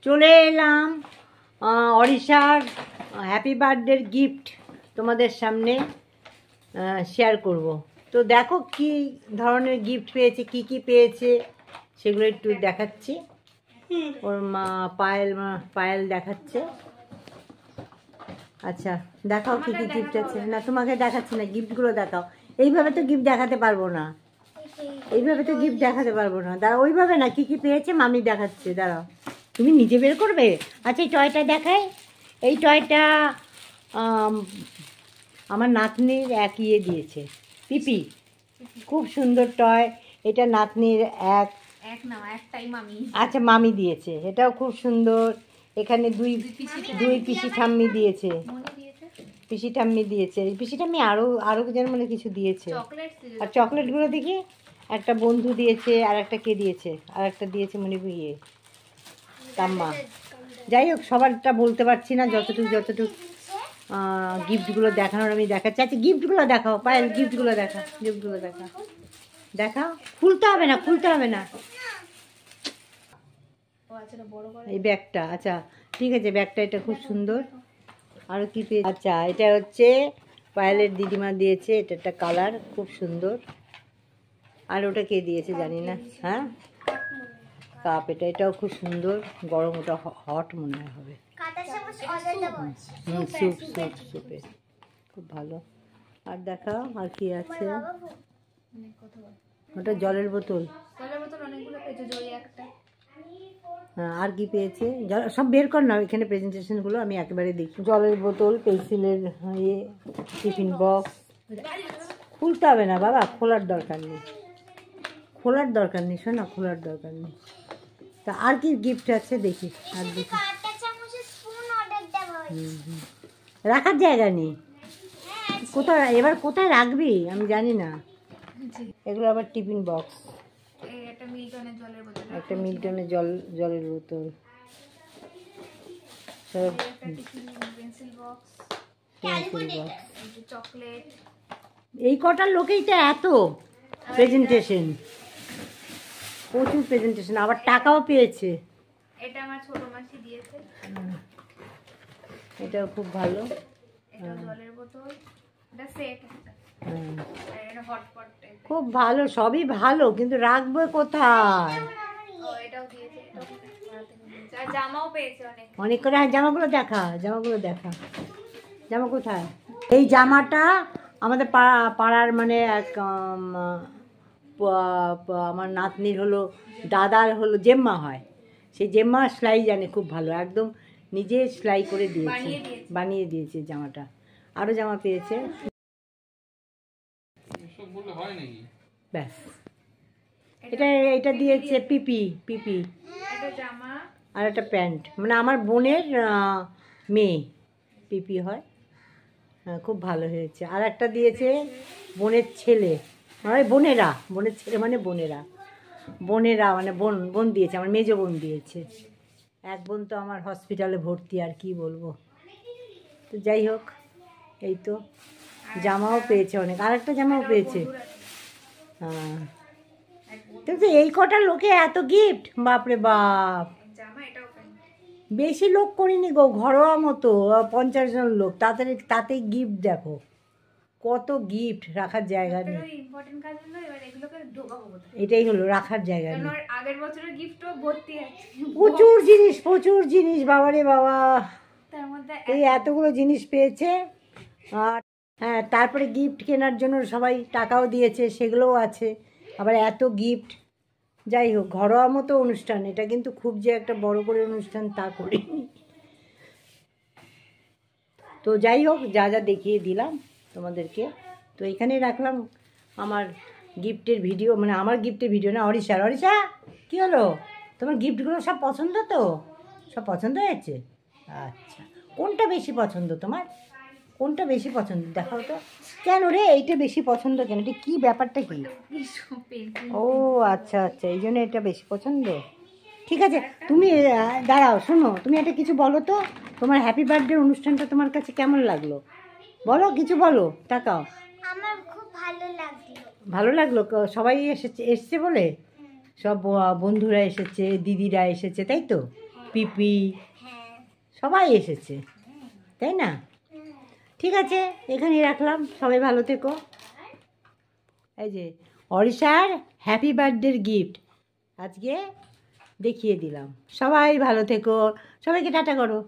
চলে এলাম অরিশার হ্যাপি বার্থডের গিফট তোমাদের সামনে শেয়ার করব। তো দেখো কি ধরনের গিফট পেয়েছে, কি কি পেয়েছে সেগুলো একটু দেখাচ্ছি। ওর মা পায়েল দেখাচ্ছে। আচ্ছা দেখাও কি কি গিফট আছে। না তোমাকে দেখাচ্ছি না, গিফটগুলো দেখাও। এইভাবে তো গিফট দেখাতে পারবো না, এইভাবে তো গিফট দেখাতে পারবো না। দাঁড়াও, ওইভাবে না, কি কি পেয়েছে মামি দেখাচ্ছে। দাঁড়াও, তুমি নিজে বের করবে। আচ্ছা এই টয়টা দেখাই। এই টয়টা আমার নাতনির এক ইয়ে দিয়েছে, পিপি। খুব সুন্দর টয় এটা, নাতনির একটাই মামি। আচ্ছা মামি দিয়েছে, এটাও খুব সুন্দর। এখানে দুই পিসি ঠাম্মি দিয়েছে, পিসি ঠাম্মি দিয়েছে। পিসি ঠাম্মি আরও যেন মানে কিছু দিয়েছে। আর চকলেটগুলো দেখি, একটা বন্ধু দিয়েছে, আর একটা কে দিয়েছে, আর একটা দিয়েছে মনে ইয়ে তাম্মা। যাই হোক সবারটা বলতে পারছি না, যতটুকু গিফটগুলো দেখানোর আমি দেখাচ্ছি। আচ্ছা গিফটগুলো দেখাও পায়েল, গিফটগুলো দেখাও, গিফটগুলো দেখাও। খুলতে হবে না। এই ব্যাগটা, আচ্ছা ঠিক আছে, ব্যাগটা এটা খুব সুন্দর। আরও কি পেয়েছে? আচ্ছা এটা হচ্ছে পায়েলের দিদিমা দিয়েছে, এটা একটা কালার খুব সুন্দর। আর ওটা কে দিয়েছে জানি না। হ্যাঁ কাপ, এটাও খুব সুন্দর, গরম, ওটা হট মনে হবে। সুপে খুব ভালো। আর দেখাও আর কি আছে। ওটা জলের বোতল। হ্যাঁ আর কি পেয়েছে সব বের কর না, এখানে প্রেজেন্টেশনগুলো আমি একেবারে দেখি। জলের বোতল, পেন্সিলের ইয়ে, টিফিন বক্স। খুলতে হবে না বাবা, খোলার দরকার নেই শোনা, খোলার দরকার নেই। তা আর কি গিফট আছে দেখি, আর দেখি। রাখার জায়গা নেই, কোথায় রাখবি আমি জানি না। এগুলো আবার টিফিন বক্স, একটা মিল্টনের জলের বোতল, পেন্সিল বক্স। এই কটার লোকেই তো এত প্রেজেন্টেশন, প্রচুর প্রেজেন্টেশন, আবার টাকাও পেয়েছে। এটা আমার ছোট মাসি দিয়েছে, এটাও খুব ভালো। এটা জলের বোতল, এটা সেট, এটা হটপট, খুব ভালো, সবই ভালো, কিন্তু রাখবে কোথায়? এটাও দিয়েছে, আর জামাও পেয়েছে অনেক করে। জামাগুলো দেখা, জামা কোথায়? এই জামাটা আমাদের পাড়ার মানে এক আমার নাতনির হলো দাদার হলো জেম্মা হয়, সেই জেম্মা সেলাই জানে খুব ভালো, একদম নিজে সেলাই করে দিয়েছে, বানিয়ে দিয়েছে জামাটা। আরও জামা পেয়েছে, ব্যাস। এটা দিয়েছে পিপি, আর একটা প্যান্ট, মানে আমার বোনের মেয়ে পিপি হয়। হ্যাঁ খুব ভালো হয়েছে। আর একটা দিয়েছে বোনের ছেলে, মানে বোনের ছেলে মানে বোনেরা মানে বোন দিয়েছে, আমার মেজো বোন দিয়েছে। এক বোন তো আমার হসপিটালে ভর্তি, আর কি বলবো। তো যাই হোক, এই তো জামাও পেয়েছে অনেক, আর একটা জামাও পেয়েছে। হ্যাঁ তো এই কটা লোকে এত গিফট, বাপরে বাপ। বেশি লোক করিনি গো, ঘরোয়া মতো 50 জন লোক, তাতেই গিফট দেখো কত গিফট, রাখার জায়গা নেই। এটাই হলো রাখার জায়গা নেই। আগের বছরের গিফটও ভর্তি আছে, প্রচুর জিনিস বাবারে বাবা, এই এতগুলো জিনিস পেয়েছে। আর হ্যাঁ তারপরে গিফট কেনার জন্য সবাই টাকাও দিয়েছে, সেগুলোও আছে, আবার এত গিফট। যাই হোক ঘরোয়া মতো অনুষ্ঠান এটা, কিন্তু খুব যে একটা বড় করে অনুষ্ঠান তা করিনি। তো যাই হোক যা দেখিয়ে দিলাম তোমাদেরকে, তো এখানেই রাখলাম আমার গিফটের ভিডিও, মানে আমার গিফটের ভিডিও না, অরিশা কী হলো, তোমার গিফটগুলো সব পছন্দ তো? সব পছন্দ হয়েছে? আচ্ছা কোনটা বেশি পছন্দ তোমার, কোনটা বেশি পছন্দ দেখাও তো। কেন রে এইটা বেশি পছন্দ কেন, এটা কী ব্যাপারটা কি? ও আচ্ছা এই জন্য এটা বেশি পছন্দ। ঠিক আছে তুমি দাঁড়াও, শোনো, তুমি একটা কিছু বলো তো, তোমার হ্যাপি বার্থডে অনুষ্ঠানটা তোমার কাছে কেমন লাগলো বলো, কিছু বলো, তাকাও। আমার খুব ভালো লাগলো। ভালো লাগলো? সবাই এসছে বলে? সব বন্ধুরা এসেছে, দিদিরা এসেছে, তাই তো? পিপি সবাই এসেছে, তাই না? ঠিক আছে, এখানেই রাখলাম, সবাই ভালো থেকো। এই যে অরিশার হ্যাপি বার্থডের গিফট আজকে দেখিয়ে দিলাম। সবাই ভালো থেকো, সবাইকে টাটা করো।